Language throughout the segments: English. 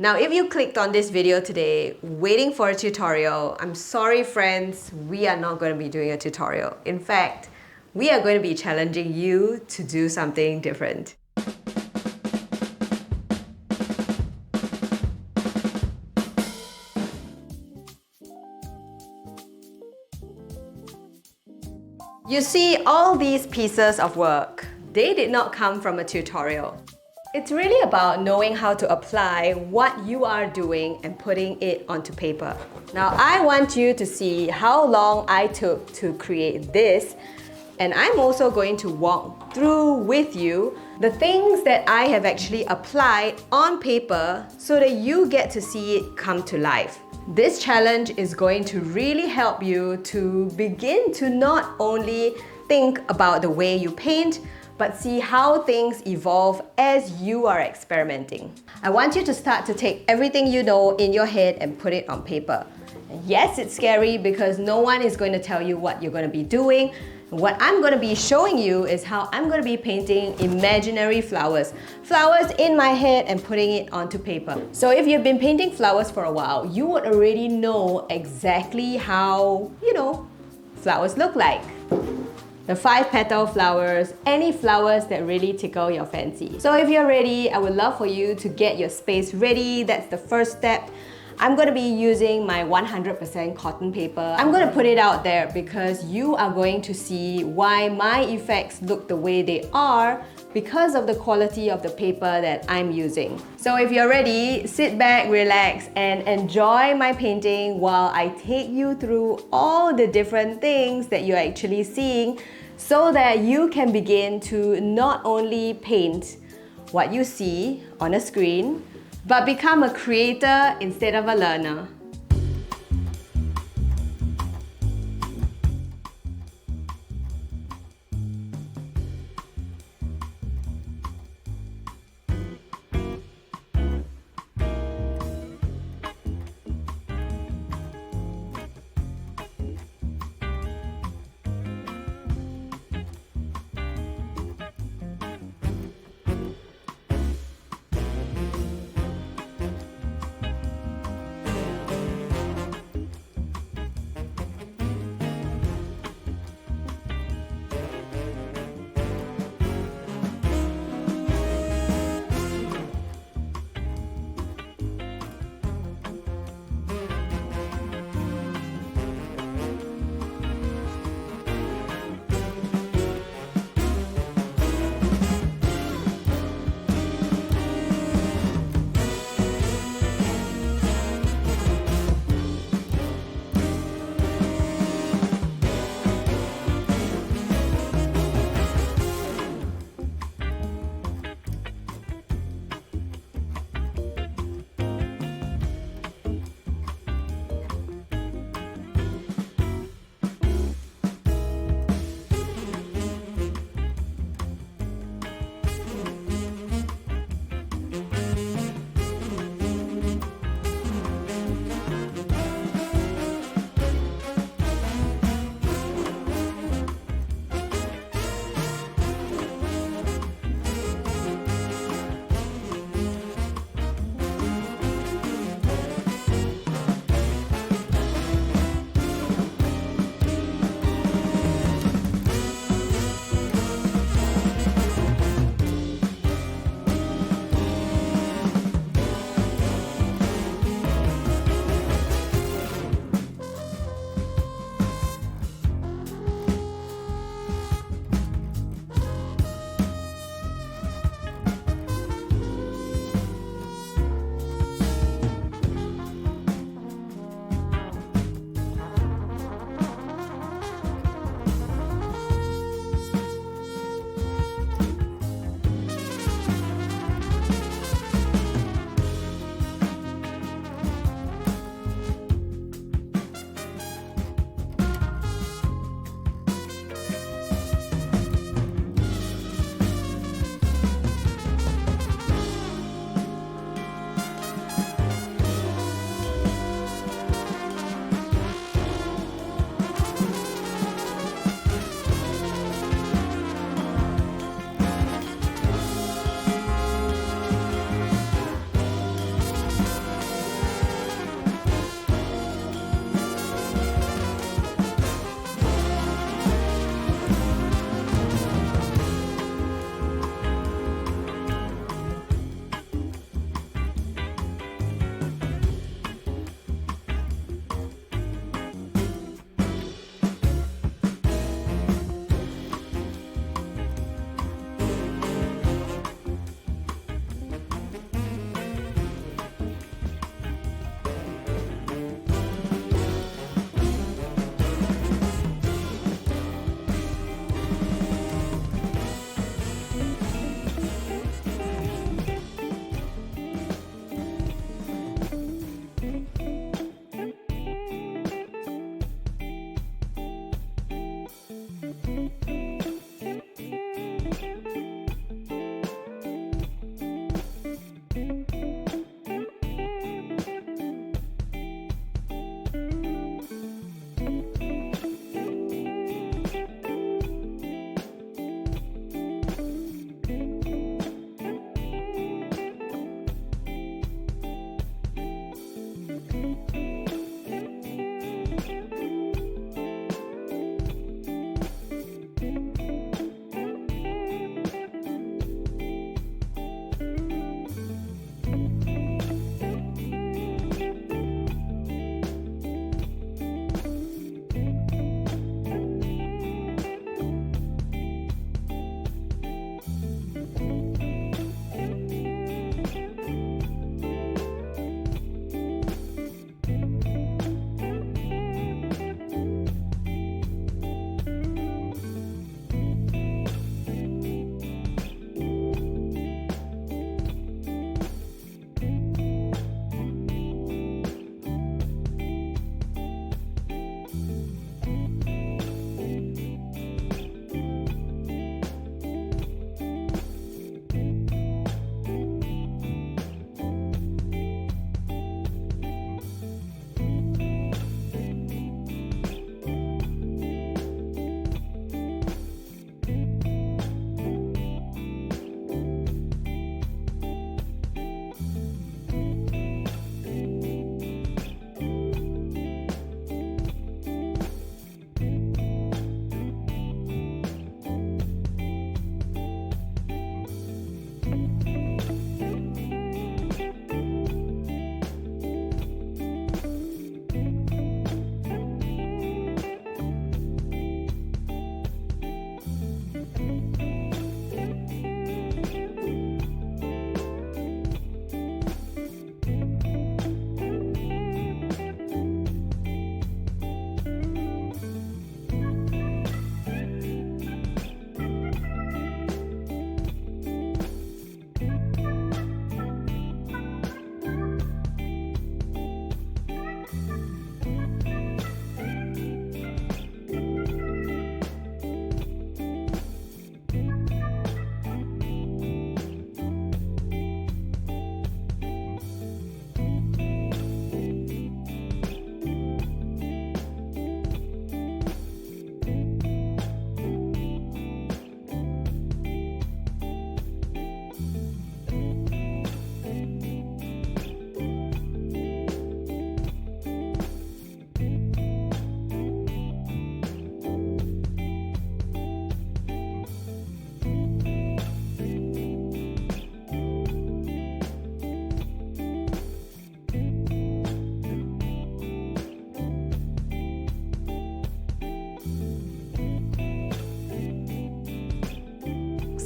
Now, if you clicked on this video today waiting for a tutorial, I'm sorry friends, we are not going to be doing a tutorial. In fact, we are going to be challenging you to do something different. You see, all these pieces of work, they did not come from a tutorial. It's really about knowing how to apply what you are doing and putting it onto paper. Now, I want you to see how long I took to create this, and I'm also going to walk through with you the things that I have actually applied on paper so that you get to see it come to life. This challenge is going to really help you to begin to not only think about the way you paint, but see how things evolve as you are experimenting. I want you to start to take everything you know in your head and put it on paper. And yes, it's scary because no one is going to tell you what you're going to be doing. What I'm going to be showing you is how I'm going to be painting imaginary flowers. Flowers in my head and putting it onto paper. So if you've been painting flowers for a while, you would already know exactly how, flowers look like. The 5-petal flowers, any flowers that really tickle your fancy. So if you're ready, I would love for you to get your space ready. That's the first step. I'm going to be using my 100% cotton paper. I'm going to put it out there because you are going to see why my effects look the way they are because of the quality of the paper that I'm using. So if you're ready, sit back, relax, and enjoy my painting while I take you through all the different things that you're actually seeing so that you can begin to not only paint what you see on a screen, but become a creator instead of a learner.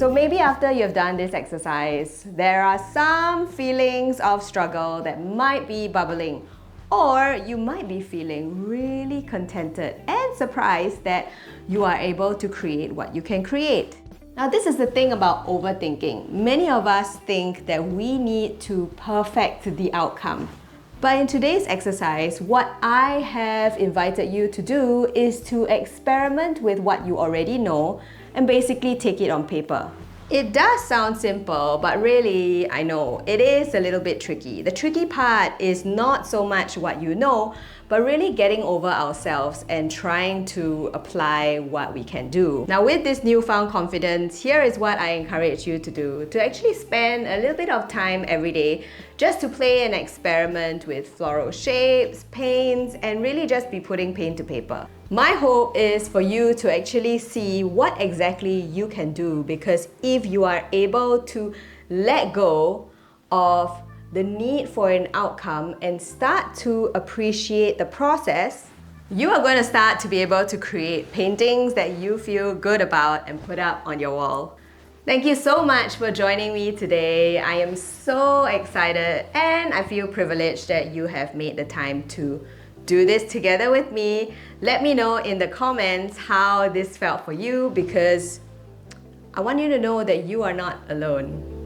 So maybe after you've done this exercise, there are some feelings of struggle that might be bubbling, or you might be feeling really contented and surprised that you are able to create what you can create. Now, this is the thing about overthinking. Many of us think that we need to perfect the outcome. But in today's exercise, what I have invited you to do is to experiment with what you already know and basically take it on paper. It does sound simple, but really, I know, it is a little bit tricky. The tricky part is not so much what you know, but really getting over ourselves and trying to apply what we can do. Now, with this newfound confidence, here is what I encourage you to do. To actually spend a little bit of time every day just to play and experiment with floral shapes, paints, and really just be putting pen to paper. My hope is for you to actually see what exactly you can do, because if you are able to let go of the need for an outcome and start to appreciate the process, you are going to start to be able to create paintings that you feel good about and put up on your wall. Thank you so much for joining me today. I am so excited and I feel privileged that you have made the time to do this together with me. Let me know in the comments how this felt for you, because I want you to know that you are not alone.